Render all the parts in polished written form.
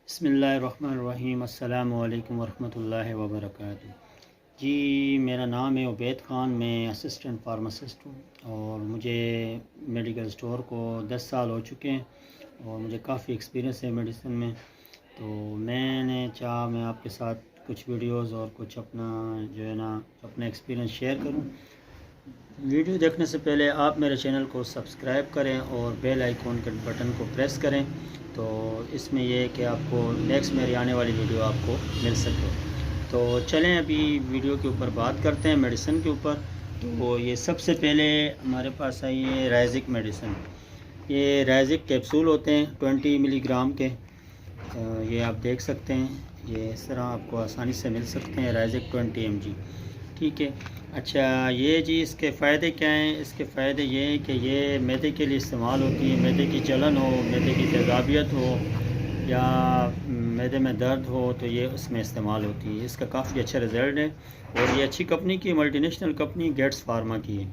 بسم اللہ الرحمن الرحیم۔ السلام علیکم ورحمۃ اللہ وبرکاتہ۔ جی میرا نام ہے عبید خان، میں اسسٹنٹ فارماسسٹ ہوں اور مجھے میڈیکل سٹور کو 10 سال ہو چکے ہیں اور مجھے کافی ایکسپیرینس ہے میڈیسن میں، تو میں نے چاہا میں آپ کے ساتھ کچھ ویڈیوز اور کچھ اپنا جو ہے نا اپنا ایکسپیرینس شیئر کروں۔ ویڈیو دیکھنے سے پہلے آپ میرے چینل کو سبسکرائب کریں اور بیل آئیکن کے بٹن کو پریس کریں، تو اس میں یہ ہے کہ آپ کو نیکسٹ میری آنے والی ویڈیو آپ کو مل سکے۔ تو چلیں ابھی ویڈیو کے اوپر بات کرتے ہیں میڈیسن کے اوپر۔ تو یہ سب سے پہلے ہمارے پاس آئی ہے رائزک میڈیسن۔ یہ رائزک کیپسول ہوتے ہیں 20 ملی گرام کے، یہ آپ دیکھ سکتے ہیں، یہ اس طرح آپ کو آسانی سے مل سکتے ہیں، رائزک 20 mg، ٹھیک ہے۔ اچھا یہ جی اس کے فائدے کیا ہیں؟ اس کے فائدے یہ ہیں کہ یہ معدے کے لیے استعمال ہوتی ہے، معدے کی جلن ہو، معدے کی تیزابیت ہو یا معدے میں درد ہو تو یہ اس میں استعمال ہوتی ہے۔ اس کا کافی اچھا رزلٹ ہے اور یہ اچھی کمپنی کی، multinational company Getz Pharma کی ہے،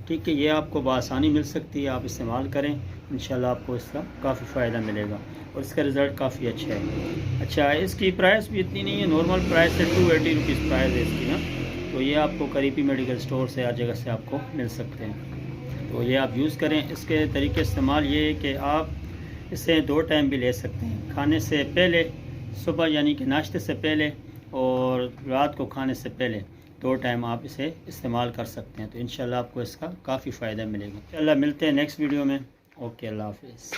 ٹھیک ہے۔ یہ آپ کو بآسانی مل سکتی ہے، آپ استعمال کریں، انشاءاللہ آپ کو اس کا کافی فائدہ ملے گا اور اس کا رزلٹ کافی اچھا ہے۔ اچھا اس کی پرائس بھی اتنی نہیں ہے، نارمل پرائس ہے 280 روپیز پرائس ہے اس کی نا، تو یہ آپ کو قریبی میڈیکل سٹور سے ہر جگہ سے آپ کو مل سکتے ہیں، تو یہ آپ یوز کریں۔ اس کے طریقے استعمال یہ ہے کہ آپ اسے 2 ٹائم بھی لے سکتے ہیں، کھانے سے پہلے، صبح یعنی کہ ناشتے سے پہلے اور رات کو کھانے سے پہلے 2 ٹائم آپ اسے استعمال کر سکتے ہیں، تو انشاءاللہ آپ کو اس کا کافی فائدہ ملے گا۔ انشاءاللہ ملتے ہیں نیکسٹ ویڈیو میں۔ اوکے، اللہ حافظ۔